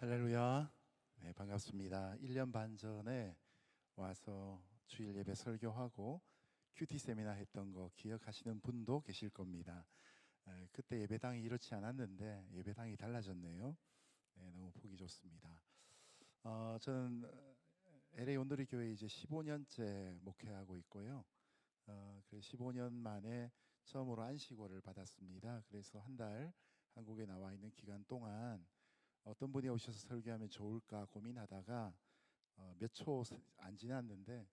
할렐루야. 네, 반갑습니다. 1년 반 전에 와서 주일 예배 설교하고 큐티 세미나 했던 거 기억하시는 분도 계실 겁니다. 그때 예배당이 이렇지 않았는데 예배당이 달라졌네요. 네, 너무 보기 좋습니다. 저는 LA 온누리 교회 이제 15년째 목회하고 있고요. 그래서 15년 만에 처음으로 안식월을 받았습니다. 그래서 한 달 한국에 나와 있는 기간 동안 어떤 분이 오셔서 설교하면 좋을까 고민하다가 몇 초 안 지났는데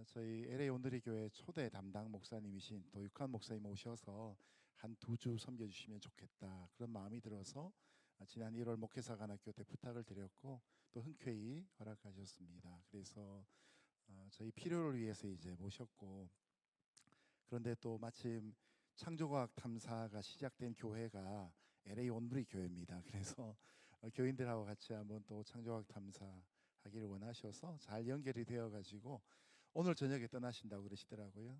저희 LA 온누리 교회 초대 담당 목사님이신 도육환 목사님 오셔서 한 2주 섬겨주시면 좋겠다 그런 마음이 들어서 지난 1월 목회사관학교 때 부탁을 드렸고 또 흔쾌히 허락하셨습니다. 그래서 저희 필요를 위해서 이제 모셨고, 그런데 또 마침 창조과학 탐사가 시작된 교회가 LA 온누리 교회입니다. 그래서 교인들하고 같이 한번 또 창조과학 탐사하기를 원하셔서 잘 연결이 되어가지고 오늘 저녁에 떠나신다고 그러시더라고요.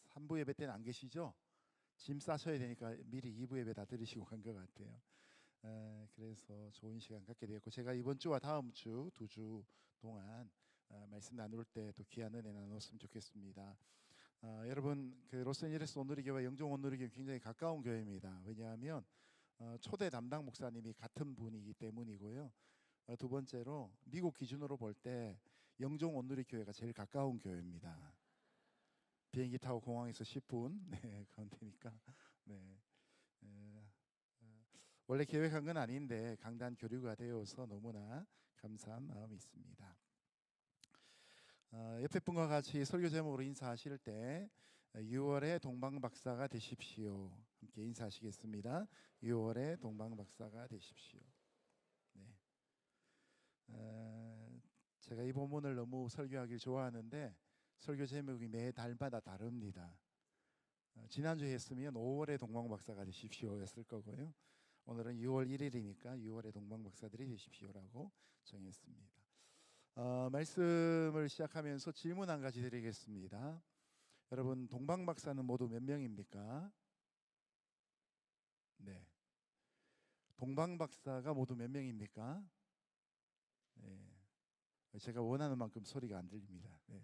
3부 예배 때는 안 계시죠? 짐 싸셔야 되니까 미리 2부 예배 다 들으시고 간 것 같아요. 그래서 좋은 시간 갖게 되었고, 제가 이번 주와 다음 주 2주 동안 말씀 나눌 때 또 귀한 은혜 나눴으면 좋겠습니다. 여러분, 그 로스앤젤레스 온누리교회 영종 온누리교회 굉장히 가까운 교회입니다. 왜냐하면 초대 담당 목사님이 같은 분이기 때문이고요. 두 번째로 미국 기준으로 볼 때 영종 온누리교회가 제일 가까운 교회입니다. 비행기 타고 공항에서 10분 네, 가운데니까. 네. 원래 계획한 건 아닌데 강단 교류가 되어서 너무나 감사한 마음이 있습니다. 옆에 분과 같이 설교 제목으로 인사하실 때 6월의 동방박사가 되십시오. 함께 인사하시겠습니다. 6월의 동방박사가 되십시오. 네. 제가 이 본문을 너무 설교하길 좋아하는데 설교 제목이 매 달마다 다릅니다. 지난주에 했으면 5월의 동방박사가 되십시오 였을 거고요. 오늘은 6월 1일이니까 6월의 동방박사들이 되십시오라고 정했습니다. 말씀을 시작하면서 질문 한 가지 드리겠습니다. 여러분, 동방박사는 모두 몇 명입니까? 네. 동방박사가 모두 몇 명입니까? 네. 제가 원하는 만큼 소리가 안 들립니다. 네.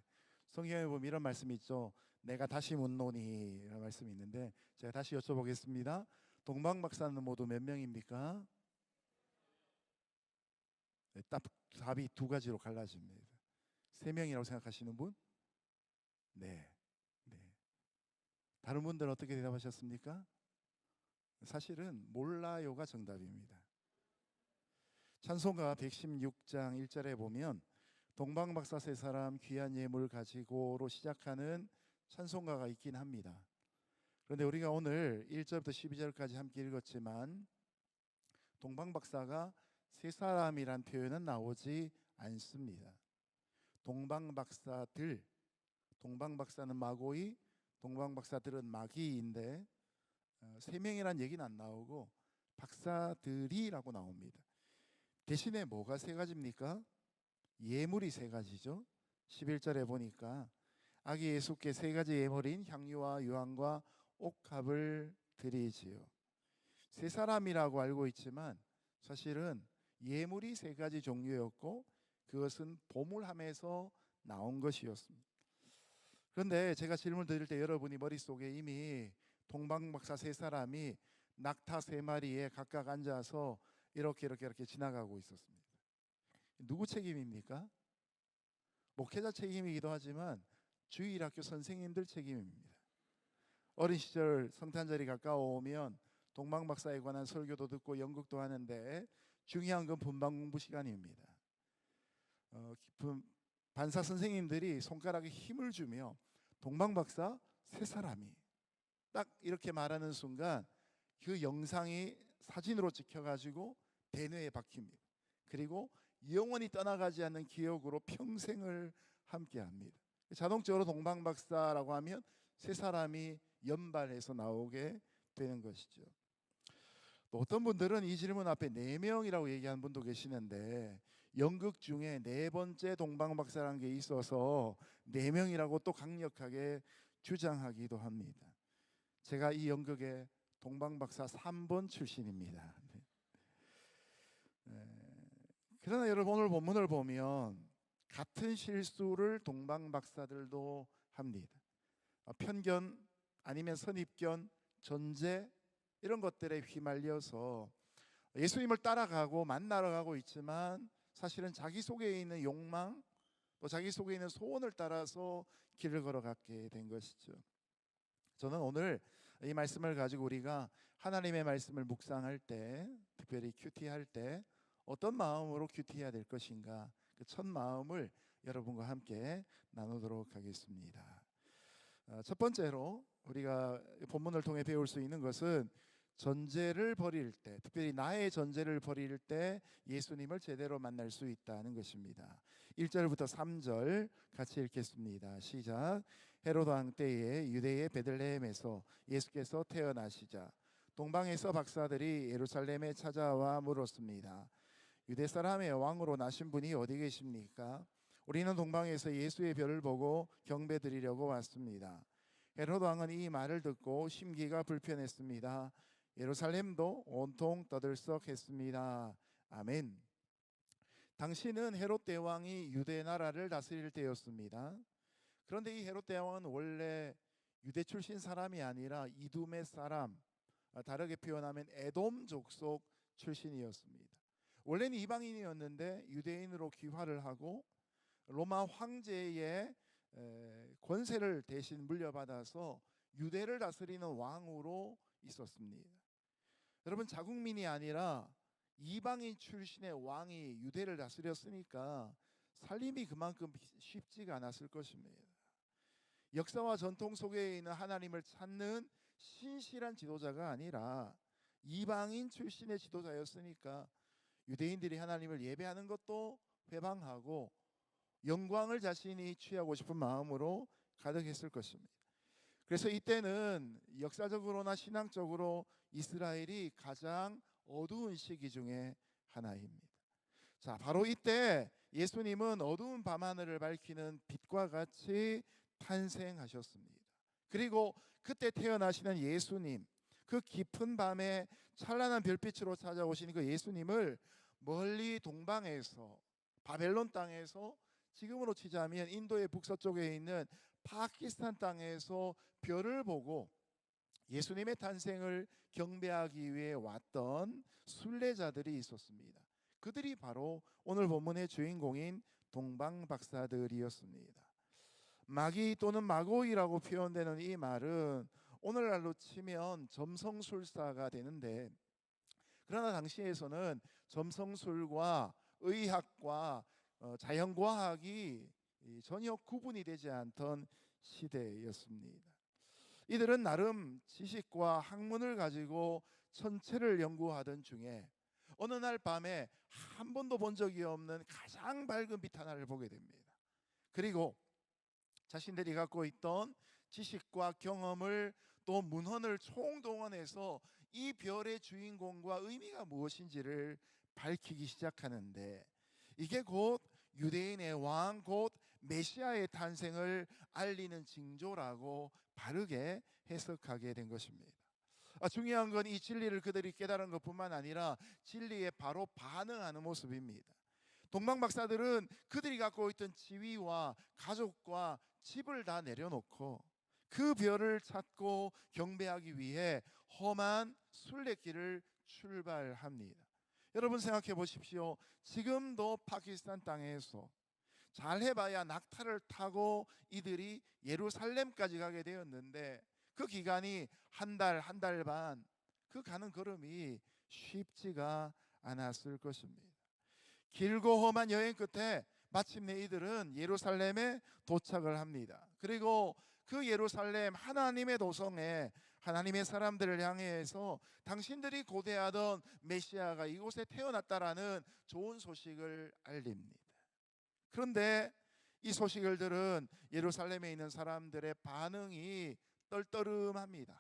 성경에 보면 이런 말씀이 있죠. 내가 다시 묻노니 이런 말씀이 있는데 제가 다시 여쭤보겠습니다. 동방박사는 모두 몇 명입니까? 네, 딱 답이 두 가지로 갈라집니다. 3명이라고 생각하시는 분? 네. 네. 다른 분들은 어떻게 대답하셨습니까? 사실은 몰라요가 정답입니다. 찬송가 116장 1절에 보면 동방박사 세 사람 귀한 예물 가지고로 시작하는 찬송가가 있긴 합니다. 그런데 우리가 오늘 1절부터 12절까지 함께 읽었지만 동방박사가 세 사람이란 표현은 나오지 않습니다. 동방박사들, 동방박사는 마고이, 동방박사들은 마기인데 3명이란 얘기는 안 나오고 박사들이라고 나옵니다. 대신에 뭐가 세 가지입니까? 예물이 세 가지죠. 11절에 보니까 아기 예수께 세 가지 예물인 향유와 유황과 옥합을 드리지요. 세 사람이라고 알고 있지만 사실은 예물이 세 가지 종류였고 그것은 보물함에서 나온 것이었습니다. 그런데 제가 질문 드릴 때 여러분이 머릿속에 이미 동방박사 세 사람이 낙타 세 마리에 각각 앉아서 이렇게 지나가고 있었습니다. 누구 책임입니까? 목회자 책임이기도 하지만 주일학교 선생님들 책임입니다. 어린 시절 성탄절이 가까워오면 동방박사에 관한 설교도 듣고 연극도 하는데 중요한 건 분반 공부 시간입니다. 반사 선생님들이 손가락에 힘을 주며 동방박사 세 사람이 딱 이렇게 말하는 순간 그 영상이 사진으로 찍혀가지고 대뇌에 박힙니다. 그리고 영원히 떠나가지 않는 기억으로 평생을 함께합니다. 자동적으로 동방박사라고 하면 세 사람이 연발해서 나오게 되는 것이죠. 또 어떤 분들은 이 질문 앞에 4명이라고 얘기하는 분도 계시는데 연극 중에 네 번째 동방박사라는 게 있어서 4명이라고 또 강력하게 주장하기도 합니다. 제가 이 연극의 동방박사 3번 출신입니다. 그러나 여러분, 오늘 본문을 보면 같은 실수를 동방 박사들도 합니다. 편견 아니면 선입견, 전제 이런 것들에 휘말려서 예수님을 따라가고 만나러 가고 있지만 사실은 자기 속에 있는 욕망, 또 자기 속에 있는 소원을 따라서 길을 걸어가게 된 것이죠. 저는 오늘 이 말씀을 가지고 우리가 하나님의 말씀을 묵상할 때, 특별히 큐티할 때 어떤 마음으로 큐티해야 될 것인가, 그 첫 마음을 여러분과 함께 나누도록 하겠습니다. 첫 번째로 우리가 본문을 통해 배울 수 있는 것은 전제를 버릴 때, 특별히 나의 전제를 버릴 때 예수님을 제대로 만날 수 있다는 것입니다. 1절부터 3절 같이 읽겠습니다. 시작. 헤로드 왕 때에 유대의 베들레헴에서 예수께서 태어나시자 동방에서 박사들이 예루살렘에 찾아와 물었습니다. 유대 사람의 왕으로 나신 분이 어디 계십니까? 우리는 동방에서 예수의 별을 보고 경배드리려고 왔습니다. 헤로드 왕은 이 말을 듣고 심기가 불편했습니다. 예루살렘도 온통 떠들썩했습니다. 아멘. 당시는 헤롯 대왕이 유대 나라를 다스릴 때였습니다. 그런데 이 헤롯 대왕은 원래 유대 출신 사람이 아니라 이두메 사람, 다르게 표현하면 에돔 족속 출신이었습니다. 원래는 이방인이었는데 유대인으로 귀화를 하고 로마 황제의 권세를 대신 물려받아서 유대를 다스리는 왕으로 있었습니다. 여러분, 자국민이 아니라 이방인 출신의 왕이 유대를 다스렸으니까 살림이 그만큼 쉽지가 않았을 것입니다. 역사와 전통 속에 있는 하나님을 찾는 신실한 지도자가 아니라 이방인 출신의 지도자였으니까 유대인들이 하나님을 예배하는 것도 회방하고 영광을 자신이 취하고 싶은 마음으로 가득했을 것입니다. 그래서 이때는 역사적으로나 신앙적으로 이스라엘이 가장 어두운 시기 중에 하나입니다. 자, 바로 이때 예수님은 어두운 밤하늘을 밝히는 빛과 같이 탄생하셨습니다. 그리고 그때 태어나시는 예수님, 그 깊은 밤에 찬란한 별빛으로 찾아오신 그 예수님을 멀리 동방에서, 바벨론 땅에서, 지금으로 치자면 인도의 북서쪽에 있는 파키스탄 땅에서 별을 보고 예수님의 탄생을 경배하기 위해 왔던 순례자들이 있었습니다. 그들이 바로 오늘 본문의 주인공인 동방 박사들이었습니다. 마기 또는 마고이라고 표현되는 이 말은 오늘날로 치면 점성술사가 되는데, 그러나 당시에서는 점성술과 의학과 자연과학이 전혀 구분이 되지 않던 시대였습니다. 이들은 나름 지식과 학문을 가지고 천체를 연구하던 중에 어느 날 밤에 한 번도 본 적이 없는 가장 밝은 빛 하나를 보게 됩니다. 그리고 자신들이 갖고 있던 지식과 경험을, 또 문헌을 총동원해서 이 별의 주인공과 의미가 무엇인지를 밝히기 시작하는데, 이게 곧 유대인의 왕, 곧 메시아의 탄생을 알리는 징조라고 바르게 해석하게 된 것입니다. 중요한 건 이 진리를 그들이 깨달은 것뿐만 아니라 진리에 바로 반응하는 모습입니다. 동방 박사들은 그들이 갖고 있던 지위와 가족과 집을 다 내려놓고 그 별을 찾고 경배하기 위해 험한 순례길을 출발합니다. 여러분, 생각해 보십시오. 지금도 파키스탄 땅에서 잘해봐야 낙타를 타고 이들이 예루살렘까지 가게 되었는데, 그 기간이 한 달 반, 그 가는 걸음이 쉽지가 않았을 것입니다. 길고 험한 여행 끝에 마침내 이들은 예루살렘에 도착을 합니다. 그리고 그 예루살렘 하나님의 도성에 하나님의 사람들을 향해서 당신들이 고대하던 메시아가 이곳에 태어났다라는 좋은 소식을 알립니다. 그런데 이 소식을 들은 예루살렘에 있는 사람들의 반응이 떨떠름합니다.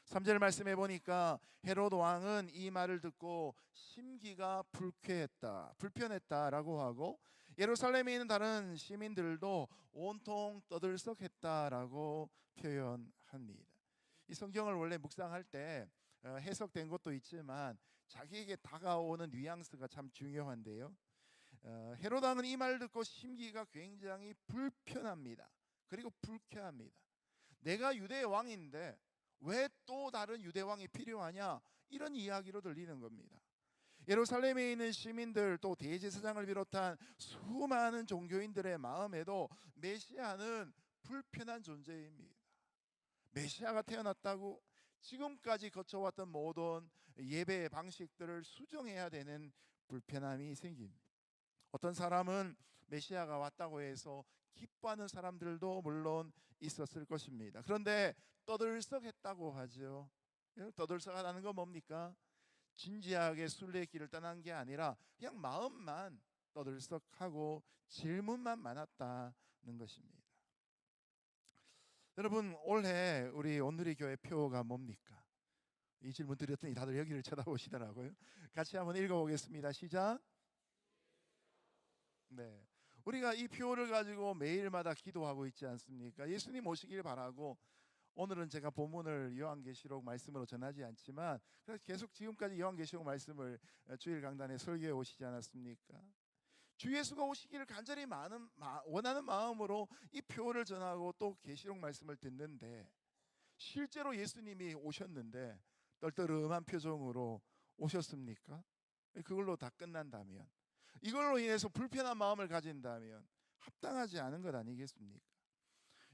3절 말씀해 보니까 헤롯 왕은 이 말을 듣고 심기가 불편했다라고 하고, 예루살렘에 있는 다른 시민들도 온통 떠들썩했다라고 표현합니다. 이 성경을 원래 묵상할 때 해석된 것도 있지만 자기에게 다가오는 뉘앙스가 참 중요한데요. 헤롯 왕은 이 말을 듣고 심기가 굉장히 불편합니다. 그리고 불쾌합니다. 내가 유대의 왕인데 왜 또 다른 유대 왕이 필요하냐, 이런 이야기로 들리는 겁니다. 예루살렘에 있는 시민들, 또 대제사장을 비롯한 수많은 종교인들의 마음에도 메시아는 불편한 존재입니다. 메시아가 태어났다고 지금까지 거쳐왔던 모든 예배의 방식들을 수정해야 되는 불편함이 생깁니다. 어떤 사람은 메시아가 왔다고 해서 기뻐하는 사람들도 물론 있었을 것입니다. 그런데 떠들썩했다고 하죠. 떠들썩하다는 건 뭡니까? 진지하게 순례길을 떠난 게 아니라 그냥 마음만 떠들썩하고 질문만 많았다는 것입니다. 여러분, 올해 우리 온누리 교회 표가 뭡니까? 이 질문 드렸더니 다들 여기를 쳐다보시더라고요. 같이 한번 읽어보겠습니다. 시작. 네, 우리가 이 표를 가지고 매일마다 기도하고 있지 않습니까? 예수님 오시길 바라고. 오늘은 제가 본문을 요한계시록 말씀으로 전하지 않지만 그래서 계속 지금까지 요한계시록 말씀을 주일 강단에 설교해 오시지 않았습니까? 주 예수가 오시기를 간절히 원하는 마음으로 이 표를 전하고 또 계시록 말씀을 듣는데, 실제로 예수님이 오셨는데 떨떠름한 표정으로 오셨습니까? 그걸로 다 끝난다면, 이걸로 인해서 불편한 마음을 가진다면 합당하지 않은 것 아니겠습니까?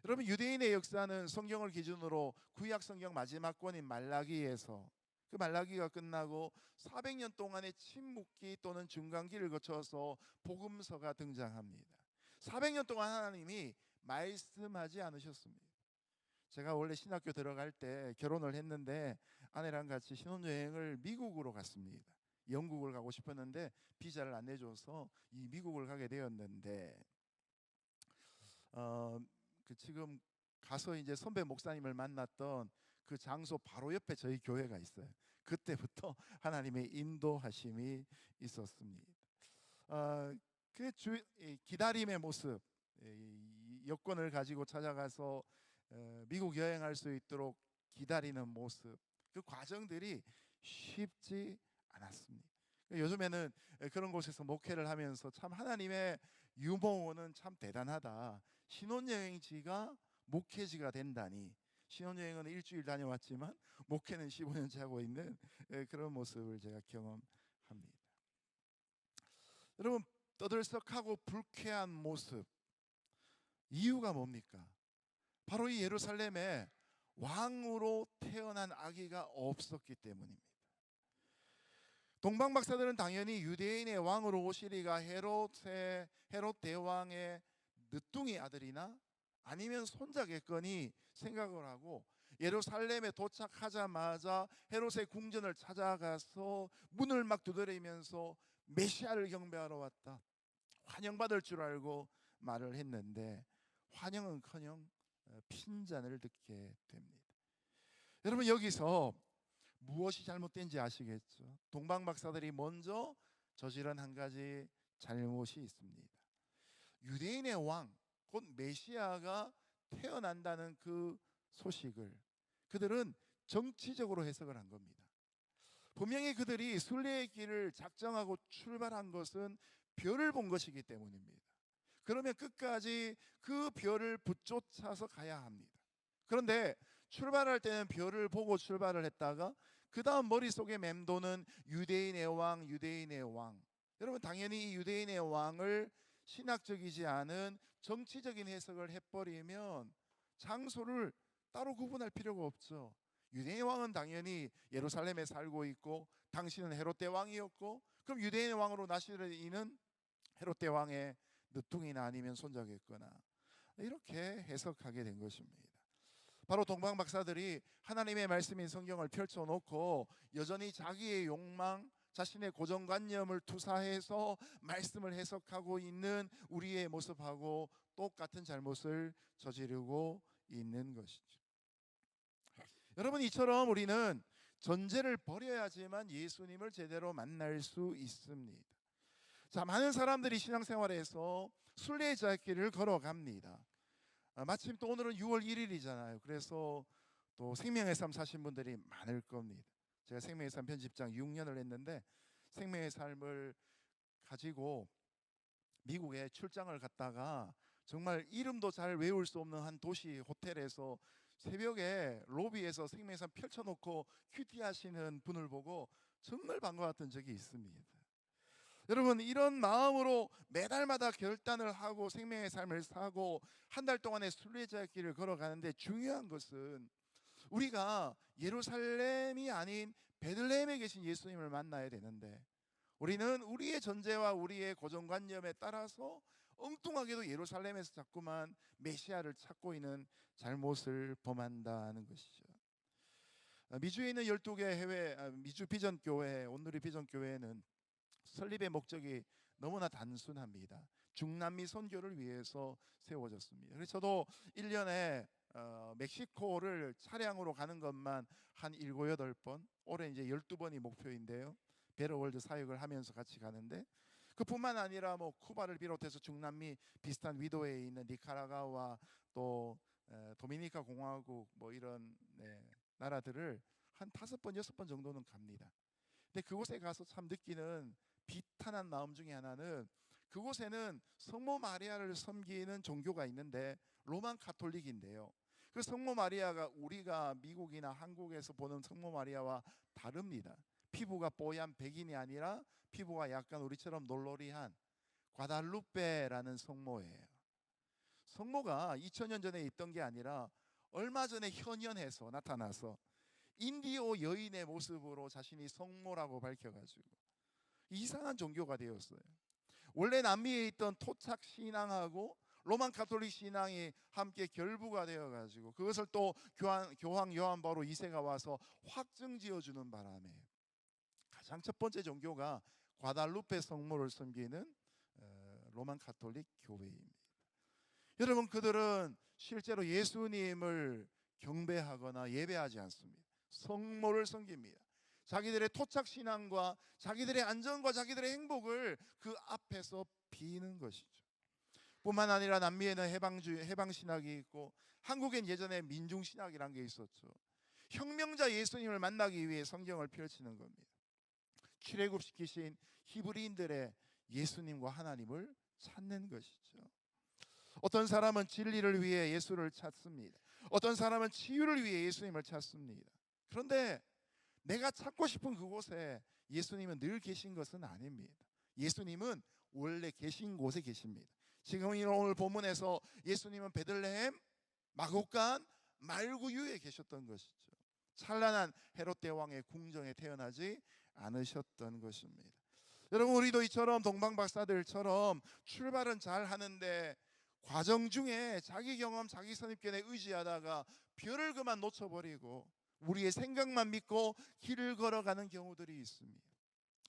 여러분, 유대인의 역사는 성경을 기준으로 구약 성경 마지막 권인 말라기에서, 그 말라기가 끝나고 400년 동안의 침묵기 또는 중간기를 거쳐서 복음서가 등장합니다. 400년 동안 하나님이 말씀하지 않으셨습니다. 제가 원래 신학교 들어갈 때 결혼을 했는데 아내랑 같이 신혼여행을 미국으로 갔습니다. 영국을 가고 싶었는데 비자를 안 내줘서 이 미국을 가게 되었는데, 지금 가서 이제 선배 목사님을 만났던 그 장소 바로 옆에 저희 교회가 있어요. 그때부터 하나님의 인도하심이 있었습니다. 기다림의 모습, 여권을 가지고 찾아가서 미국 여행할 수 있도록 기다리는 모습, 그 과정들이 쉽지 않았습니다. 요즘에는 그런 곳에서 목회를 하면서 참 하나님의 유머는 참 대단하다. 신혼여행지가 목회지가 된다니. 신혼여행은 일주일 다녀왔지만 목회는 15년째 하고 있는 그런 모습을 제가 경험합니다. 여러분, 떠들썩하고 불쾌한 모습, 이유가 뭡니까? 바로 이 예루살렘에 왕으로 태어난 아기가 없었기 때문입니다. 동방 박사들은 당연히 유대인의 왕으로 오시리가 헤롯 대왕의 늦둥이 아들이나 아니면 손자겠거니 생각을 하고, 예루살렘에 도착하자마자 헤롯의 궁전을 찾아가서 문을 막 두드리면서 메시아를 경배하러 왔다, 환영받을 줄 알고 말을 했는데 환영은커녕 핀잔을 듣게 됩니다. 여러분, 여기서 무엇이 잘못된지 아시겠죠? 동방 박사들이 먼저 저지른 한 가지 잘못이 있습니다. 유대인의 왕, 곧 메시아가 태어난다는 그 소식을 그들은 정치적으로 해석을 한 겁니다. 분명히 그들이 순례의 길을 작정하고 출발한 것은 별을 본 것이기 때문입니다. 그러면 끝까지 그 별을 붙쫓아서 가야 합니다. 그런데 출발할 때는 별을 보고 출발을 했다가 그 다음 머릿속에 맴도는 유대인의 왕, 유대인의 왕. 여러분, 당연히 이 유대인의 왕을 신학적이지 않은 정치적인 해석을 해버리면 장소를 따로 구분할 필요가 없죠. 유대인의 왕은 당연히 예루살렘에 살고 있고 당신은 헤롯 대왕이었고, 그럼 유대인의 왕으로 나시는 이는 헤롯 대왕의 늦둥이나 아니면 손자겠거나, 이렇게 해석하게 된 것입니다. 바로 동방 박사들이 하나님의 말씀인 성경을 펼쳐놓고 여전히 자기의 욕망, 자신의 고정관념을 투사해서 말씀을 해석하고 있는 우리의 모습하고 똑같은 잘못을 저지르고 있는 것이죠. 여러분, 이처럼 우리는 전제를 버려야지만 예수님을 제대로 만날 수 있습니다. 자, 많은 사람들이 신앙생활에서 순례자길을 걸어갑니다. 마침 또 오늘은 6월 1일이잖아요. 그래서 또 생명의 삶 사신 분들이 많을 겁니다. 제가 생명의 삶 편집장 6년을 했는데 생명의 삶을 가지고 미국에 출장을 갔다가 정말 이름도 잘 외울 수 없는 한 도시 호텔에서 새벽에 로비에서 생명상 펼쳐놓고 큐티 하시는 분을 보고 정말 반가웠던 적이 있습니다. 여러분, 이런 마음으로 매달마다 결단을 하고 생명의 삶을 사고 한 달 동안의 순례자의 길을 걸어가는데, 중요한 것은 우리가 예루살렘이 아닌 베들레헴에 계신 예수님을 만나야 되는데, 우리는 우리의 전제와 우리의 고정관념에 따라서 엉뚱하게도 예루살렘에서 자꾸만 메시아를 찾고 있는 잘못을 범한다는 것이죠. 미주에 있는 12개 미주 비전교회, 온누리 비전교회는 설립의 목적이 너무나 단순합니다. 중남미 선교를 위해서 세워졌습니다. 그래서 저도 1년에 멕시코를 차량으로 가는 것만 한 7, 8번, 올해 이제 12번이 목표인데요. 베러월드 사역을 하면서 같이 가는데, 그뿐만 아니라 뭐 쿠바를 비롯해서 중남미 비슷한 위도에 있는 니카라과와 또 도미니카 공화국 뭐 이런 나라들을 한 5번, 6번 정도는 갑니다. 근데 그곳에 가서 참 느끼는 비탄한 마음 중에 하나는, 그곳에는 성모 마리아를 섬기는 종교가 있는데 로만 가톨릭인데요. 그 성모 마리아가 우리가 미국이나 한국에서 보는 성모 마리아와 다릅니다. 피부가 뽀얀 백인이 아니라 피부가 약간 우리처럼 놀로리한 과달루페라는 성모예요. 성모가 2000년 전에 있던 게 아니라 얼마 전에 현현해서 나타나서 인디오 여인의 모습으로 자신이 성모라고 밝혀가지고 이상한 종교가 되었어요. 원래 남미에 있던 토착 신앙하고 로만 가톨릭 신앙이 함께 결부가 되어가지고 그것을 또 교황 요한 바오로 2세가 와서 확증지어주는 바람에 가장 첫 번째 종교가 과달루페 성모를 섬기는 로만 가톨릭 교회입니다. 여러분, 그들은 실제로 예수님을 경배하거나 예배하지 않습니다. 성모를 섬깁니다. 자기들의 토착 신앙과 자기들의 안전과 자기들의 행복을 그 앞에서 비는 것이죠. 뿐만 아니라 남미에는 해방 신학이 있고 한국엔 예전에 민중 신학이란 게 있었죠. 혁명자 예수님을 만나기 위해 성경을 펼치는 겁니다. 출애굽시키신 히브리인들의 예수님과 하나님을 찾는 것이죠. 어떤 사람은 진리를 위해 예수를 찾습니다. 어떤 사람은 치유를 위해 예수님을 찾습니다. 그런데 내가 찾고 싶은 그곳에 예수님은 늘 계신 것은 아닙니다. 예수님은 원래 계신 곳에 계십니다. 지금 오늘 본문에서 예수님은 베들레헴, 마곡간, 말구유에 계셨던 것이죠. 찬란한 헤롯 대왕의 궁정에 태어나지 않으셨던 것입니다. 여러분, 우리도 이처럼 동방 박사들처럼 출발은 잘 하는데 과정 중에 자기 경험, 자기 선입견에 의지하다가 별을 그만 놓쳐버리고 우리의 생각만 믿고 길을 걸어가는 경우들이 있습니다.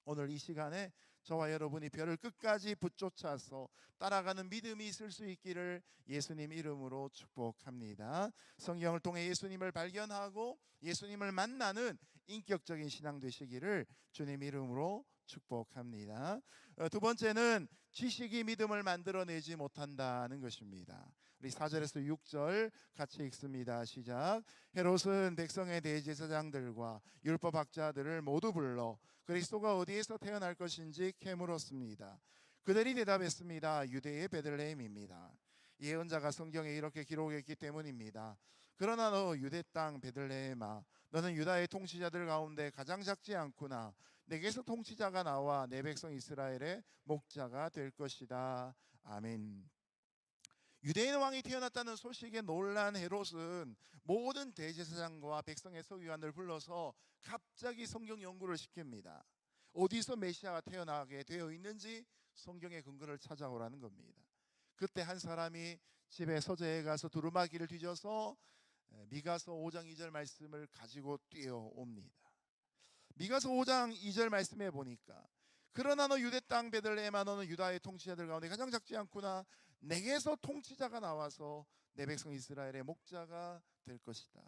오늘 이 시간에 저와 여러분이 별을 끝까지 붙쫓아서 따라가는 믿음이 있을 수 있기를 예수님 이름으로 축복합니다. 성경을 통해 예수님을 발견하고 예수님을 만나는 인격적인 신앙 되시기를 주님 이름으로 축복합니다. 두 번째는 지식이 믿음을 만들어내지 못한다는 것입니다. 우리 4절에서 6절 같이 읽습니다. 시작. 헤롯은 백성의 대제사장들과 율법학자들을 모두 불러 그리스도가 어디에서 태어날 것인지 캐물었습니다. 그들이 대답했습니다. 유대의 베들레헴입니다. 예언자가 성경에 이렇게 기록했기 때문입니다. 그러나 너 유대 땅 베들레헴아, 너는 유다의 통치자들 가운데 가장 작지 않구나. 내게서 통치자가 나와 내 백성 이스라엘의 목자가 될 것이다. 아멘. 유대인 왕이 태어났다는 소식에 놀란 헤롯은 모든 대제사장과 백성의 서기관들 불러서 갑자기 성경 연구를 시킵니다. 어디서 메시아가 태어나게 되어 있는지 성경의 근거를 찾아오라는 겁니다. 그때 한 사람이 집에 서재에 가서 두루마기를 뒤져서 미가서 5장 2절 말씀을 가지고 뛰어옵니다. 미가서 5장 2절 말씀에 보니까 그러나 너 유대 땅 베들레헴아, 너는 유다의 통치자들 가운데 가장 작지 않구나. 내게서 통치자가 나와서 내 백성 이스라엘의 목자가 될 것이다.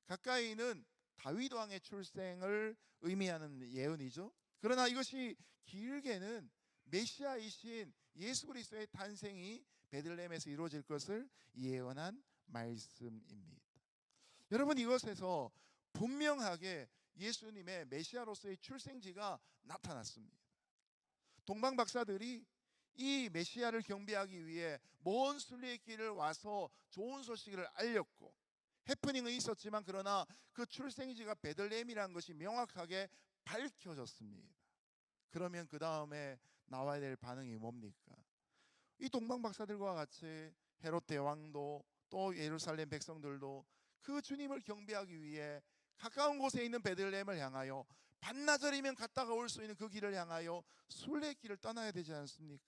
가까이는 다윗 왕의 출생을 의미하는 예언이죠. 그러나 이것이 길게는 메시아이신 예수 그리스도의 탄생이 베들레헴에서 이루어질 것을 예언한 말씀입니다. 여러분, 이것에서 분명하게 예수님의 메시아로서의 출생지가 나타났습니다. 동방 박사들이 이 메시아를 경배하기 위해 먼 순례길을 와서 좋은 소식을 알렸고 해프닝은 있었지만 그러나 그 출생지가 베들레헴이라는 것이 명확하게 밝혀졌습니다. 그러면 그 다음에 나와야 될 반응이 뭡니까? 이 동방 박사들과 같이 헤롯 대왕도 또 예루살렘 백성들도 그 주님을 경배하기 위해 가까운 곳에 있는 베들레헴을 향하여 반나절이면 갔다가 올 수 있는 그 길을 향하여 순례길을 떠나야 되지 않습니까?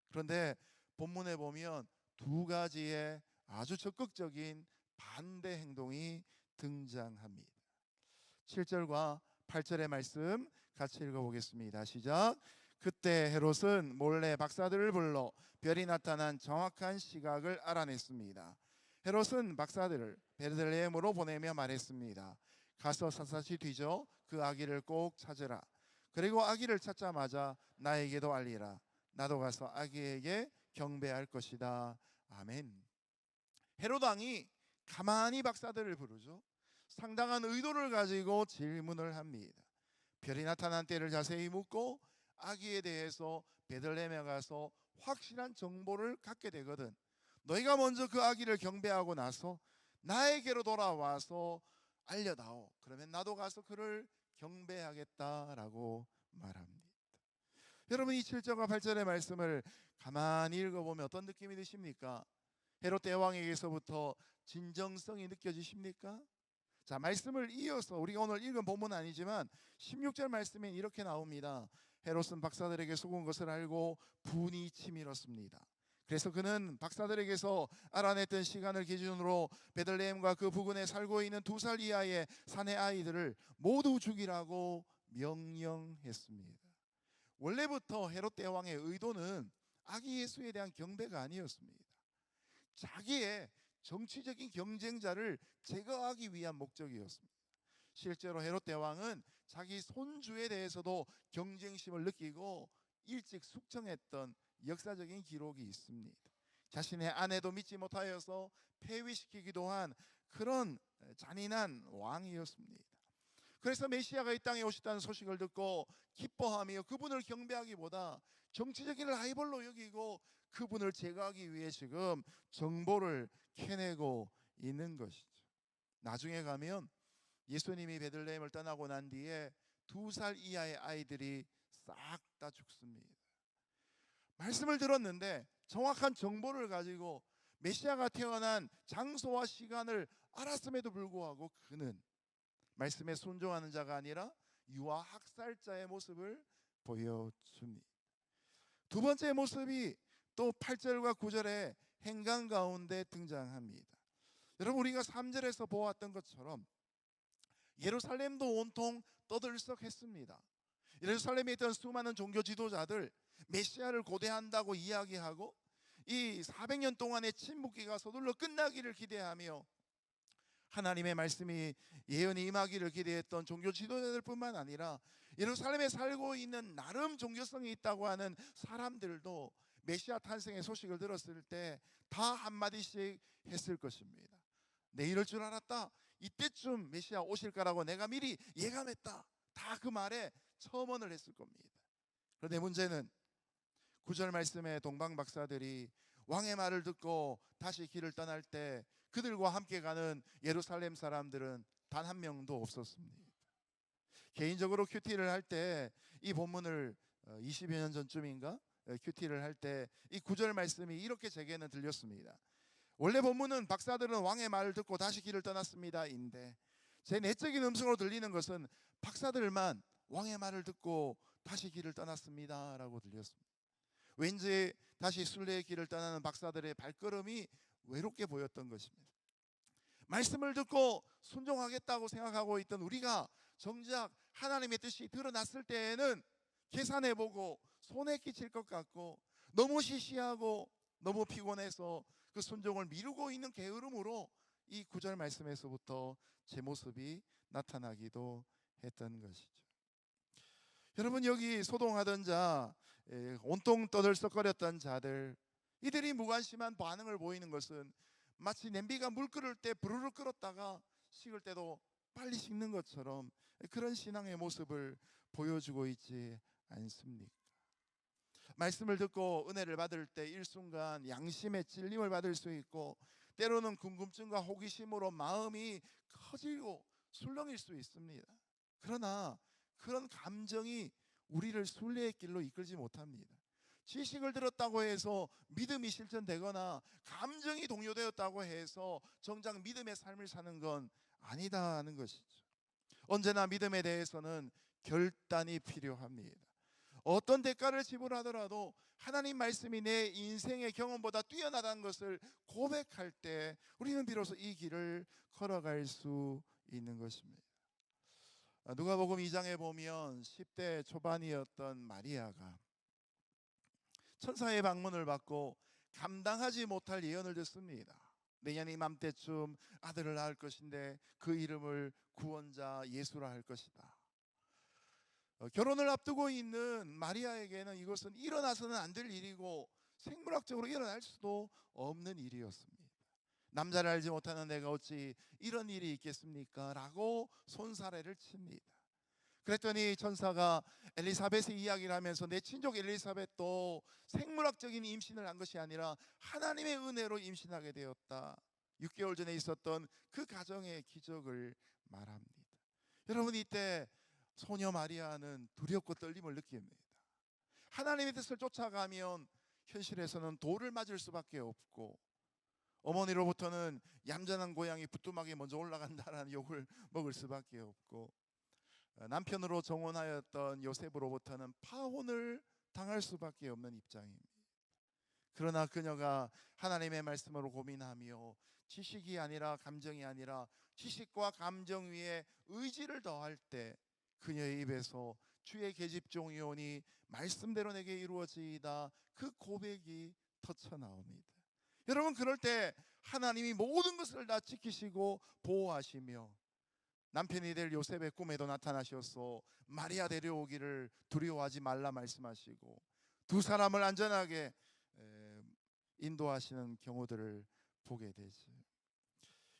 그런데 본문에 보면 두 가지의 아주 적극적인 반대 행동이 등장합니다. 7절과 8절의 말씀 같이 읽어보겠습니다. 시작. 그때 헤롯은 몰래 박사들을 불러 별이 나타난 정확한 시각을 알아냈습니다. 헤롯은 박사들을 베들레헴으로 보내며 말했습니다. 가서 샅샅이 뒤져 그 아기를 꼭 찾으라. 그리고 아기를 찾자마자 나에게도 알리라. 나도 가서 아기에게 경배할 것이다. 아멘. 헤롯 왕이 가만히 박사들을 부르죠. 상당한 의도를 가지고 질문을 합니다. 별이 나타난 때를 자세히 묻고 아기에 대해서 베들레헴에 가서 확실한 정보를 갖게 되거든. 너희가 먼저 그 아기를 경배하고 나서 나에게로 돌아와서 알려다오. 그러면 나도 가서 그를 경배하겠다라고 말합니다. 여러분, 이 7절과 8절의 말씀을 가만히 읽어보면 어떤 느낌이 드십니까? 헤롯 대왕에게서부터 진정성이 느껴지십니까? 자, 말씀을 이어서 우리가 오늘 읽은 본문은 아니지만 16절 말씀에 이렇게 나옵니다. 헤롯은 박사들에게 속은 것을 알고 분이 치밀었습니다. 그래서 그는 박사들에게서 알아냈던 시간을 기준으로 베들레헴과 그 부근에 살고 있는 2살 이하의 사내 아이들을 모두 죽이라고 명령했습니다. 원래부터 헤롯 대왕의 의도는 아기 예수에 대한 경배가 아니었습니다. 자기의 정치적인 경쟁자를 제거하기 위한 목적이었습니다. 실제로 헤롯 대왕은 자기 손주에 대해서도 경쟁심을 느끼고 일찍 숙청했던 역사적인 기록이 있습니다. 자신의 아내도 믿지 못하여서 폐위시키기도 한 그런 잔인한 왕이었습니다. 그래서 메시아가 이 땅에 오셨다는 소식을 듣고 기뻐하며 그분을 경배하기보다 정치적인 라이벌로 여기고 그분을 제거하기 위해 지금 정보를 캐내고 있는 것이죠. 나중에 가면 예수님이 베들레헴을 떠나고 난 뒤에 2살 이하의 아이들이 싹 다 죽습니다. 말씀을 들었는데 정확한 정보를 가지고 메시아가 태어난 장소와 시간을 알았음에도 불구하고 그는 말씀에 순종하는 자가 아니라 유아 학살자의 모습을 보여줍니다. 두 번째 모습이 또 8절과 9절의 행간 가운데 등장합니다. 여러분, 우리가 3절에서 보았던 것처럼 예루살렘도 온통 떠들썩했습니다. 예루살렘에 있던 수많은 종교 지도자들 메시아를 고대한다고 이야기하고 이 400년 동안의 침묵기가 서둘러 끝나기를 기대하며 하나님의 말씀이 예언이 임하기를 기대했던 종교 지도자들뿐만 아니라 예루살렘에 살고 있는 나름 종교성이 있다고 하는 사람들도 메시아 탄생의 소식을 들었을 때 다 한마디씩 했을 것입니다. 내 이럴 줄 알았다. 이때쯤 메시아 오실 거라고 내가 미리 예감했다. 다 그 말에 첨언을 했을 겁니다. 그런데 문제는 9절 말씀에 동방 박사들이 왕의 말을 듣고 다시 길을 떠날 때 그들과 함께 가는 예루살렘 사람들은 단 한 명도 없었습니다. 개인적으로 큐티를 할 때 이 본문을 20여 년 전쯤인가 큐티를 할 때 이 9절 말씀이 이렇게 제게는 들렸습니다. 원래 본문은 박사들은 왕의 말을 듣고 다시 길을 떠났습니다 인데 제 내적인 음성으로 들리는 것은 박사들만 왕의 말을 듣고 다시 길을 떠났습니다 라고 들렸습니다. 왠지 다시 순례의 길을 떠나는 박사들의 발걸음이 외롭게 보였던 것입니다. 말씀을 듣고 순종하겠다고 생각하고 있던 우리가 정작 하나님의 뜻이 드러났을 때에는 계산해보고 손에 끼칠 것 같고 너무 시시하고 너무 피곤해서 그 순종을 미루고 있는 게으름으로 이 9절 말씀에서부터 제 모습이 나타나기도 했던 것이죠. 여러분, 여기 소동하던 자, 온통 떠들썩거렸던 자들, 이들이 무관심한 반응을 보이는 것은 마치 냄비가 물 끓을 때 부르르 끓었다가 식을 때도 빨리 식는 것처럼 그런 신앙의 모습을 보여주고 있지 않습니까? 말씀을 듣고 은혜를 받을 때 일순간 양심의 찔림을 받을 수 있고, 때로는 궁금증과 호기심으로 마음이 커지고 술렁일 수 있습니다. 그러나 그런 감정이 우리를 순례의 길로 이끌지 못합니다. 지식을 들었다고 해서 믿음이 실천되거나 감정이 동요되었다고 해서 정작 믿음의 삶을 사는 건 아니다는 것이죠. 언제나 믿음에 대해서는 결단이 필요합니다. 어떤 대가를 지불하더라도 하나님 말씀이 내 인생의 경험보다 뛰어나다는 것을 고백할 때 우리는 비로소 이 길을 걸어갈 수 있는 것입니다. 누가복음 2장에 보면 10대 초반이었던 마리아가 천사의 방문을 받고 감당하지 못할 예언을 듣습니다. 내년 이맘때쯤 아들을 낳을 것인데 그 이름을 구원자 예수라 할 것이다. 결혼을 앞두고 있는 마리아에게는 이것은 일어나서는 안 될 일이고 생물학적으로 일어날 수도 없는 일이었습니다. 남자를 알지 못하는 내가 어찌 이런 일이 있겠습니까? 라고 손사래를 칩니다. 그랬더니 천사가 엘리사벳의 이야기를 하면서 내 친족 엘리사벳도 생물학적인 임신을 한 것이 아니라 하나님의 은혜로 임신하게 되었다. 6개월 전에 있었던 그 가정의 기적을 말합니다. 여러분, 이때 소녀 마리아는 두렵고 떨림을 느낍니다. 하나님의 뜻을 쫓아가면 현실에서는 돌을 맞을 수밖에 없고, 어머니로부터는 얌전한 고양이 부뚜막에 먼저 올라간다라는 욕을 먹을 수밖에 없고, 남편으로 정혼하였던 요셉으로부터는 파혼을 당할 수밖에 없는 입장입니다. 그러나 그녀가 하나님의 말씀으로 고민하며 지식이 아니라 감정이 아니라 지식과 감정 위에 의지를 더할 때 그녀의 입에서 주의 계집종이오니 말씀대로 내게 이루어지이다, 그 고백이 터쳐나옵니다. 여러분, 그럴 때 하나님이 모든 것을 다 지키시고 보호하시며 남편이 될 요셉의 꿈에도 나타나셔서 마리아 데려오기를 두려워하지 말라 말씀하시고 두 사람을 안전하게 인도하시는 경우들을 보게 되죠.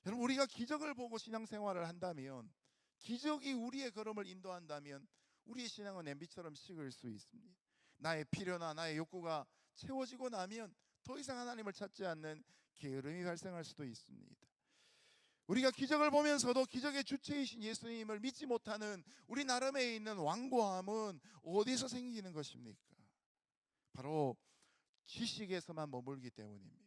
여러분, 우리가 기적을 보고 신앙생활을 한다면, 기적이 우리의 걸음을 인도한다면 우리의 신앙은 냄비처럼 식을 수 있습니다. 나의 필요나 나의 욕구가 채워지고 나면 더 이상 하나님을 찾지 않는 게으름이 발생할 수도 있습니다. 우리가 기적을 보면서도 기적의 주체이신 예수님을 믿지 못하는 우리 나름에 있는 완고함은 어디서 생기는 것입니까? 바로 지식에서만 머물기 때문입니다.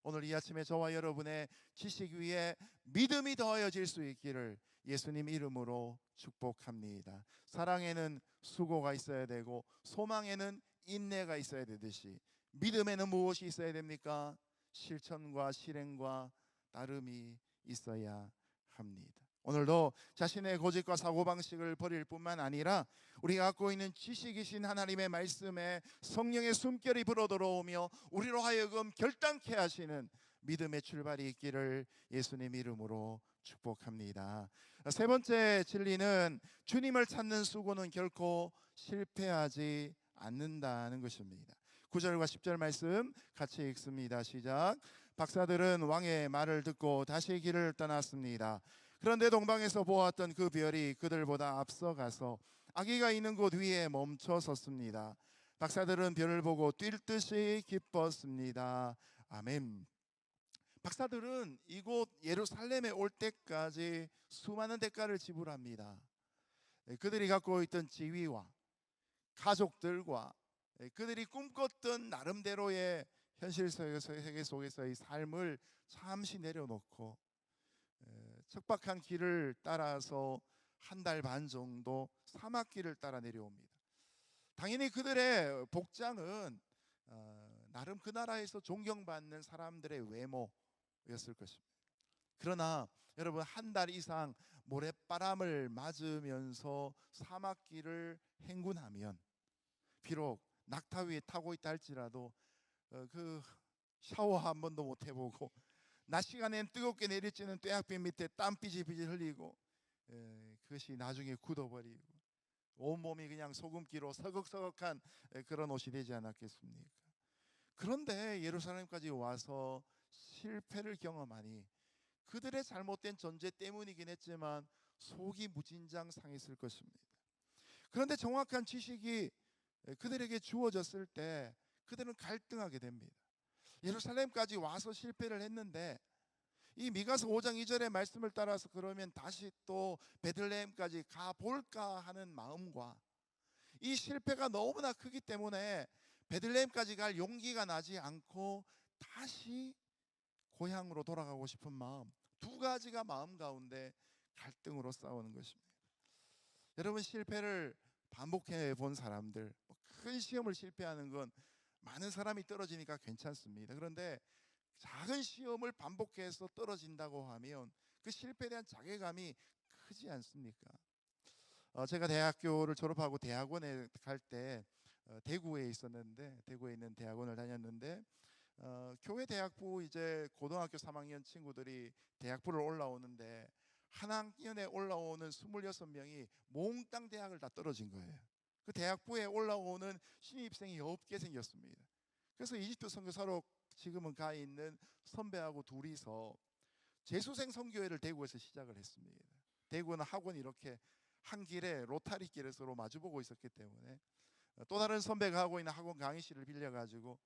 오늘 이 아침에 저와 여러분의 지식 위에 믿음이 더하여질 수 있기를 예수님 이름으로 축복합니다. 사랑에는 수고가 있어야 되고 소망에는 인내가 있어야 되듯이 믿음에는 무엇이 있어야 됩니까? 실천과 실행과 따름이 있어야 합니다. 오늘도 자신의 고집과 사고방식을 버릴 뿐만 아니라 우리가 갖고 있는 지식이신 하나님의 말씀에 성령의 숨결이 불어들어오며 우리로 하여금 결단케 하시는 믿음의 출발이 있기를 예수님 이름으로 축복합니다. 세 번째 진리는 주님을 찾는 수고는 결코 실패하지 않는다는 것입니다. 9절과 10절 말씀 같이 읽습니다. 시작. 박사들은 왕의 말을 듣고 다시 길을 떠났습니다. 그런데 동방에서 보았던 그 별이 그들보다 앞서가서 아기가 있는 곳 위에 멈춰 섰습니다. 박사들은 별을 보고 뛸 듯이 기뻤습니다. 아멘. 박사들은 이곳 예루살렘에 올 때까지 수많은 대가를 지불합니다. 그들이 갖고 있던 지위와 가족들과 그들이 꿈꿨던 나름대로의 현실 세계 속에서의 삶을 잠시 내려놓고 척박한 길을 따라서 한 달 반 정도 사막길을 따라 내려옵니다. 당연히 그들의 복장은 나름 그 나라에서 존경받는 사람들의 외모였을 것입니다. 그러나 여러분, 한 달 이상 모래바람을 맞으면서 사막길을 행군하면 비록 낙타 위에 타고 있다 할지라도 그 샤워 한 번도 못 해보고 낮 시간엔 뜨겁게 내리쬐는 뙤약볕 밑에 땀 삐질삐질 흘리고 그것이 나중에 굳어버리고 온몸이 그냥 소금기로 서걱서걱한 그런 옷이 되지 않았겠습니까? 그런데 예루살렘까지 와서 실패를 경험하니 그들의 잘못된 전제 때문이긴 했지만 속이 무진장 상했을 것입니다. 그런데 정확한 지식이 그들에게 주어졌을 때 그들은 갈등하게 됩니다. 예루살렘까지 와서 실패를 했는데 이 미가서 5장 2절의 말씀을 따라서 그러면 다시 또 베들레헴까지 가볼까 하는 마음과 이 실패가 너무나 크기 때문에 베들레헴까지 갈 용기가 나지 않고 다시 고향으로 돌아가고 싶은 마음, 두 가지가 마음 가운데 갈등으로 싸우는 것입니다. 여러분, 실패를 반복해 본 사람들, 큰 시험을 실패하는 건 많은 사람이 떨어지니까 괜찮습니다. 그런데 작은 시험을 반복해서 떨어진다고 하면 그 실패에 대한 자괴감이 크지 않습니까? 제가 대학교를 졸업하고 대학원에 갈 때 대구에 있었는데, 대구에 있는 대학원을 다녔는데 교회 대학부 이제 고등학교 3학년 친구들이 대학부를 올라오는데 한 학년에 올라오는 26명이 몽땅 대학을 다 떨어진 거예요. 그 대학부에 올라오는 신입생이 없게 생겼습니다. 그래서 이집트 선교사로 지금은 가 있는 선배하고 둘이서 재수생 선교회를 대구에서 시작을 했습니다. 대구는 학원이 이렇게 한 길에 로타리 길에 서로 마주보고 있었기 때문에 또 다른 선배가 하고 있는 학원 강의실을 빌려가지고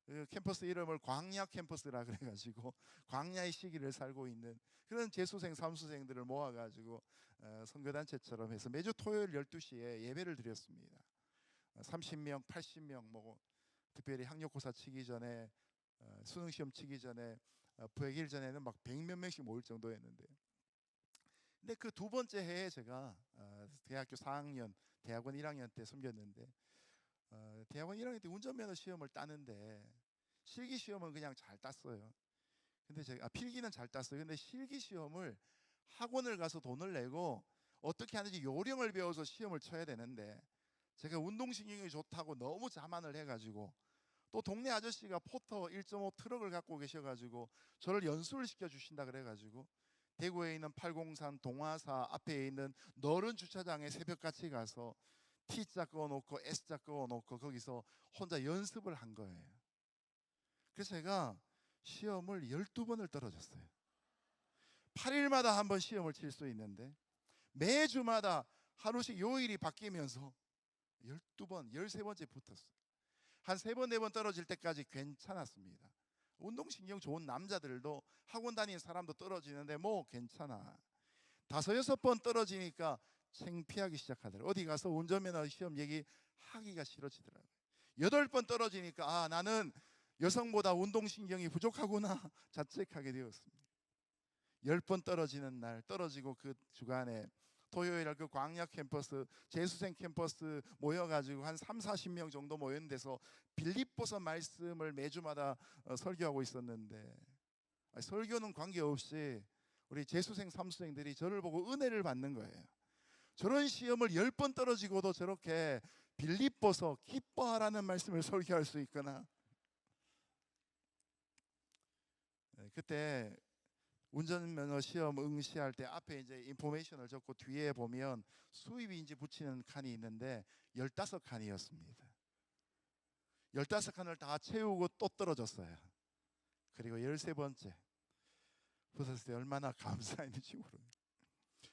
그 캠퍼스 이름을 광야 캠퍼스라 그래가지고 광야의 시기를 살고 있는 그런 재수생 삼수생들을 모아가지고 선교단체처럼 해서 매주 토요일 12시에 예배를 드렸습니다. 30명 80명 뭐 특별히 학력고사 치기 전에 수능시험 치기 전에 부회길 전에는 막 100몇 명씩 모일 정도였는데, 근데 그 두 번째 해에 제가 대학교 4학년 대학원 1학년 때 섬겼는데 대학원 1학년 때 운전면허 시험을 따는데 실기 시험은 그냥 잘 땄어요. 근데 제가 필기는 잘 땄어요. 근데 실기 시험을 학원을 가서 돈을 내고 어떻게 하는지 요령을 배워서 시험을 쳐야 되는데 제가 운동신경이 좋다고 너무 자만을 해가지고 또 동네 아저씨가 포터 1.5 트럭을 갖고 계셔가지고 저를 연수를 시켜주신다 그래가지고 대구에 있는 803 동화사 앞에 있는 넓은 주차장에 새벽같이 가서 T자 그어놓고 S자 그어놓고 거기서 혼자 연습을 한 거예요. 그래서 제가 시험을 12번을 떨어졌어요. 8일마다 한 번 시험을 칠 수 있는데 매주마다 하루씩 요일이 바뀌면서 12번, 13번째 붙었어요. 한 3번, 4번 떨어질 때까지 괜찮았습니다. 운동신경 좋은 남자들도 학원 다니는 사람도 떨어지는데 뭐 괜찮아. 5, 6번 떨어지니까 창피하기 시작하더라고요. 어디 가서 운전면허 시험 얘기하기가 싫어지더라고요. 8번 떨어지니까 아, 나는 여성보다 운동신경이 부족하구나 자책하게 되었습니다. 10번 떨어지는 날, 떨어지고 그 주간에 토요일 그 광야 캠퍼스, 재수생 캠퍼스 모여가지고 한 3, 40명 정도 모인 데서 빌립보서 말씀을 매주마다 설교하고 있었는데 설교는 관계없이 우리 재수생, 삼수생들이 저를 보고 은혜를 받는 거예요. 저런 시험을 10번 떨어지고도 저렇게 빌립보서 기뻐하라는 말씀을 설교할 수 있구나. 그때 운전면허 시험 응시할 때 앞에 이제 인포메이션을 적고 뒤에 보면 수입인지 붙이는 칸이 있는데 15칸이었습니다. 15칸을 다 채우고 또 떨어졌어요. 그리고 13번째 붙었을 때 얼마나 감사했는지 모릅니다.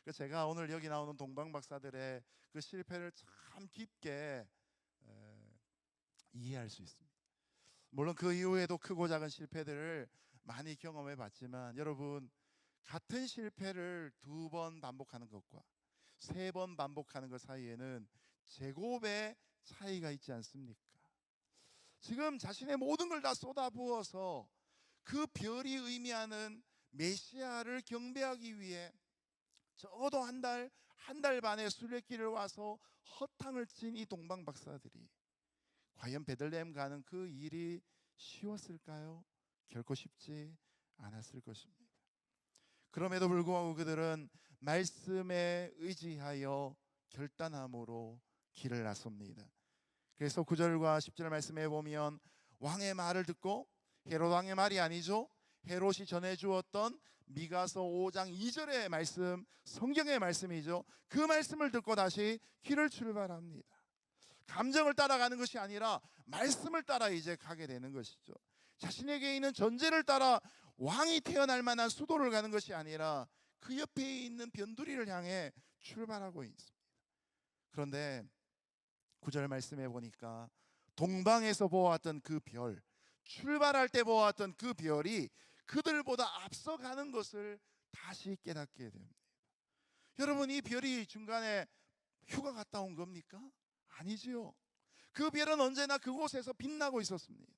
그래서 제가 오늘 여기 나오는 동방박사들의 그 실패를 참 깊게 이해할 수 있습니다. 물론 그 이후에도 크고 작은 실패들을 많이 경험해 봤지만 여러분, 같은 실패를 2번 반복하는 것과 3번 반복하는 것 사이에는 제곱의 차이가 있지 않습니까? 지금 자신의 모든 걸 다 쏟아부어서 그 별이 의미하는 메시아를 경배하기 위해 적어도 한 달 반의 순례길을 와서 허탕을 친 이 동방 박사들이 과연 베들레헴 가는 그 일이 쉬웠을까요? 결코 쉽지 않았을 것입니다. 그럼에도 불구하고 그들은 말씀에 의지하여 결단함으로 길을 나섭니다. 그래서 9절과 10절 말씀에 보면 왕의 말을 듣고, 헤롯 왕의 말이 아니죠, 헤롯이 전해주었던 미가서 5장 2절의 말씀, 성경의 말씀이죠. 그 말씀을 듣고 다시 길을 출발합니다. 감정을 따라가는 것이 아니라 말씀을 따라 이제 가게 되는 것이죠. 자신에게 있는 전제를 따라 왕이 태어날 만한 수도를 가는 것이 아니라 그 옆에 있는 변두리를 향해 출발하고 있습니다. 그런데 구절 말씀해 보니까 동방에서 보았던 그 별, 출발할 때 보았던 그 별이 그들보다 앞서가는 것을 다시 깨닫게 됩니다. 여러분, 이 별이 중간에 휴가 갔다 온 겁니까? 아니지요. 그 별은 언제나 그곳에서 빛나고 있었습니다.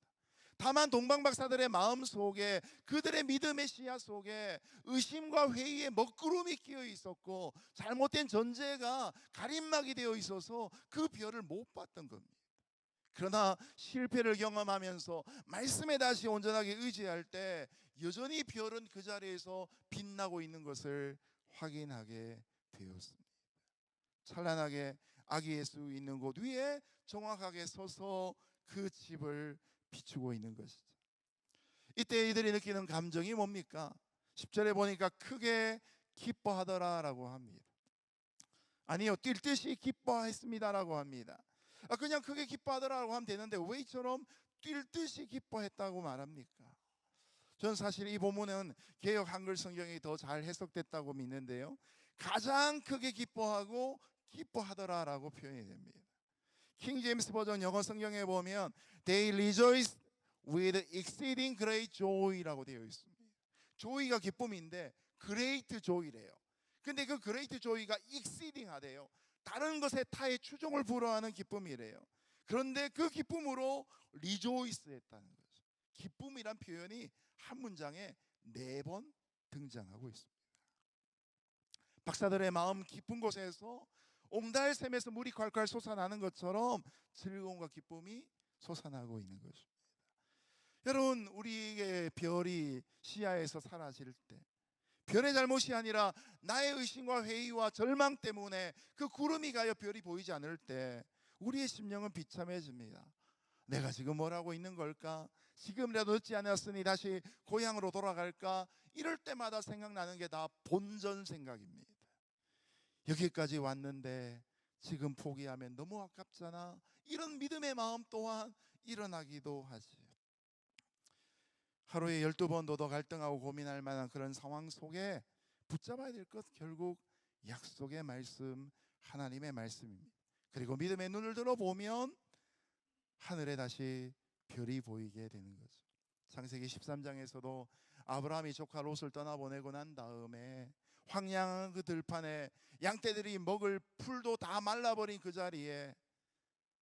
다만 동방박사들의 마음 속에, 그들의 믿음의 씨앗 속에 의심과 회의의 먹구름이 끼어 있었고, 잘못된 전제가 가림막이 되어 있어서 그 별을 못 봤던 겁니다. 그러나 실패를 경험하면서 말씀에 다시 온전하게 의지할 때 여전히 별은 그 자리에서 빛나고 있는 것을 확인하게 되었습니다. 찬란하게 아기 예수 있는 곳 위에 정확하게 서서 그 집을 비추고 있는 것이죠. 이때 이들이 느끼는 감정이 뭡니까? 10절에 보니까 크게 기뻐하더라라고 합니다. 아니요, 뛸 듯이 기뻐했습니다라고 합니다. 그냥 크게 기뻐하더라고 하면 되는데 왜 이처럼 뛸 듯이 기뻐했다고 말합니까? 저는 사실 이 본문은 개역 한글 성경이 더 잘 해석됐다고 믿는데요, 가장 크게 기뻐하고 기뻐하더라라고 표현이 됩니다. 킹 제임스 버전 영어 성경에 보면 They rejoiced with exceeding great joy라고 되어 있습니다. joy가 기쁨인데 great joy래요. 근데 그 great joy가 exceeding 하대요. 다른 것에 타의 추종을 불허하는 기쁨이래요. 그런데 그 기쁨으로 rejoice 했다는 거죠. 기쁨이란 표현이 한 문장에 4번 등장하고 있습니다. 박사들의 마음 깊은 곳에서 옹달샘에서 물이 콸콸 솟아나는 것처럼 즐거움과 기쁨이 솟아나고 있는 것입니다. 여러분, 우리의 별이 시야에서 사라질 때, 별의 잘못이 아니라 나의 의심과 회의와 절망 때문에 그 구름이 가여 별이 보이지 않을 때 우리의 심령은 비참해집니다. 내가 지금 뭘 하고 있는 걸까? 지금이라도 늦지 않았으니 다시 고향으로 돌아갈까? 이럴 때마다 생각나는 게 다 본전 생각입니다. 여기까지 왔는데 지금 포기하면 너무 아깝잖아. 이런 믿음의 마음 또한 일어나기도 하지요. 하루에 12번도 더 갈등하고 고민할 만한 그런 상황 속에 붙잡아야 될 것, 결국 약속의 말씀, 하나님의 말씀입니다. 그리고 믿음의 눈을 들어보면 하늘에 다시 별이 보이게 되는 거죠. 창세기 13장에서도 아브라함이 조카 롯을 떠나보내고 난 다음에 황량한 그 들판에 양떼들이 먹을 풀도 다 말라버린 그 자리에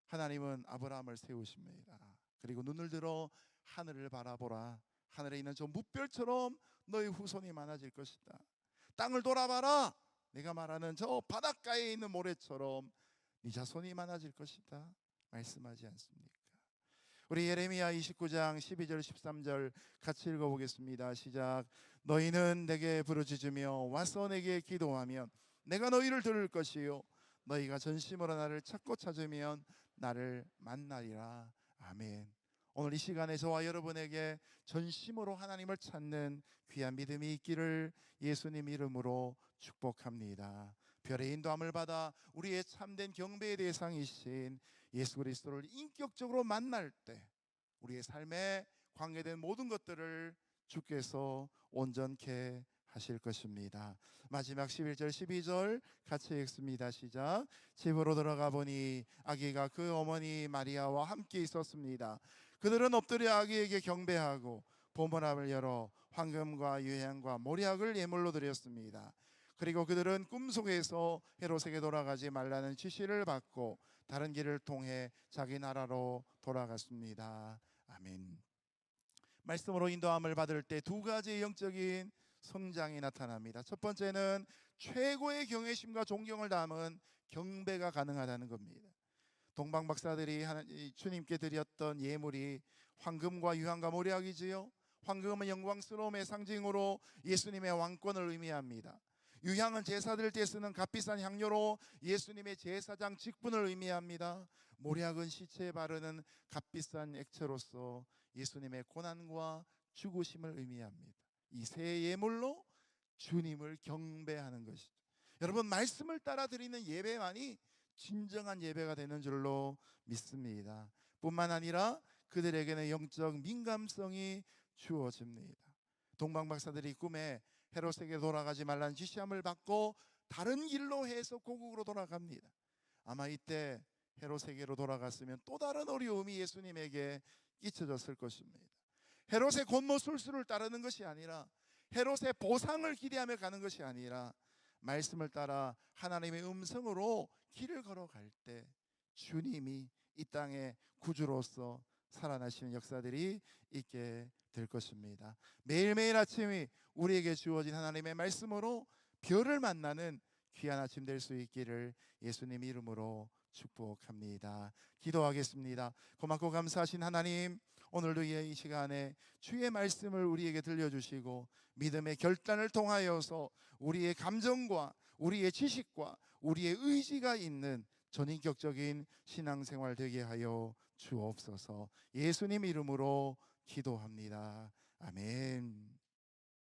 하나님은 아브라함을 세우십니다. 그리고 눈을 들어 하늘을 바라보라. 하늘에 있는 저 무별처럼 너희 후손이 많아질 것이다. 땅을 돌아봐라. 내가 말하는 저 바닷가에 있는 모래처럼 네 자손이 많아질 것이다. 말씀하지 않습니까? 우리 예레미야 29장 12절 13절 같이 읽어보겠습니다. 시작. 너희는 내게 부르짖으며 와서 내게 기도하면 내가 너희를 들을 것이요 너희가 전심으로 나를 찾고 찾으면 나를 만나리라. 아멘. 오늘 이 시간에 저와 여러분에게 전심으로 하나님을 찾는 귀한 믿음이 있기를 예수님 이름으로 축복합니다. 별의 인도함을 받아 우리의 참된 경배의 대상이신 예수 그리스도를 인격적으로 만날 때 우리의 삶에 관계된 모든 것들을 주께서 온전케 하실 것입니다. 마지막 11절 12절 같이 읽습니다. 시작. 집으로 들어가 보니 아기가 그 어머니 마리아와 함께 있었습니다. 그들은 엎드려 아기에게 경배하고 보물함을 열어 황금과 유향과 모략을 예물로 드렸습니다. 그리고 그들은 꿈속에서 헤롯에게 돌아가지 말라는 지시를 받고 다른 길을 통해 자기 나라로 돌아갔습니다. 아멘. 말씀으로 인도함을 받을 때 두 가지 영적인 성장이 나타납니다. 첫 번째는 최고의 경외심과 존경을 담은 경배가 가능하다는 겁니다. 동방 박사들이 주님께 드렸던 예물이 황금과 유향과 모략이지요. 황금은 영광스러움의 상징으로 예수님의 왕권을 의미합니다. 유향은 제사 드릴 때 쓰는 값비싼 향료로 예수님의 제사장 직분을 의미합니다. 모략은 시체에 바르는 값비싼 액체로서 예수님의 고난과 죽으심을 의미합니다. 이 세 예물로 주님을 경배하는 것이죠. 여러분, 말씀을 따라 드리는 예배만이 진정한 예배가 되는 줄로 믿습니다. 뿐만 아니라 그들에게는 영적 민감성이 주어집니다. 동방 박사들이 꿈에 헤롯에게 돌아가지 말라는 지시함을 받고 다른 길로 해서 고국으로 돌아갑니다. 아마 이때 헤롯에게로 돌아갔으면 또 다른 어려움이 예수님에게 끼쳐졌을 것입니다. 헤롯의 곤모술수를 따르는 것이 아니라, 헤롯의 보상을 기대하며 가는 것이 아니라, 말씀을 따라 하나님의 음성으로 길을 걸어갈 때 주님이 이 땅에 구주로서 살아나시는 역사들이 있게 될 것입니다. 매일매일 아침이 우리에게 주어진 하나님의 말씀으로 별을 만나는 귀한 아침 될 수 있기를 예수님 이름으로 축복합니다. 기도하겠습니다. 고맙고 감사하신 하나님, 오늘도 이 시간에 주의 말씀을 우리에게 들려주시고 믿음의 결단을 통하여서 우리의 감정과 우리의 지식과 우리의 의지가 있는 전인격적인 신앙생활 되게 하여 주옵소서. 예수님 이름으로 기도합니다. 아멘.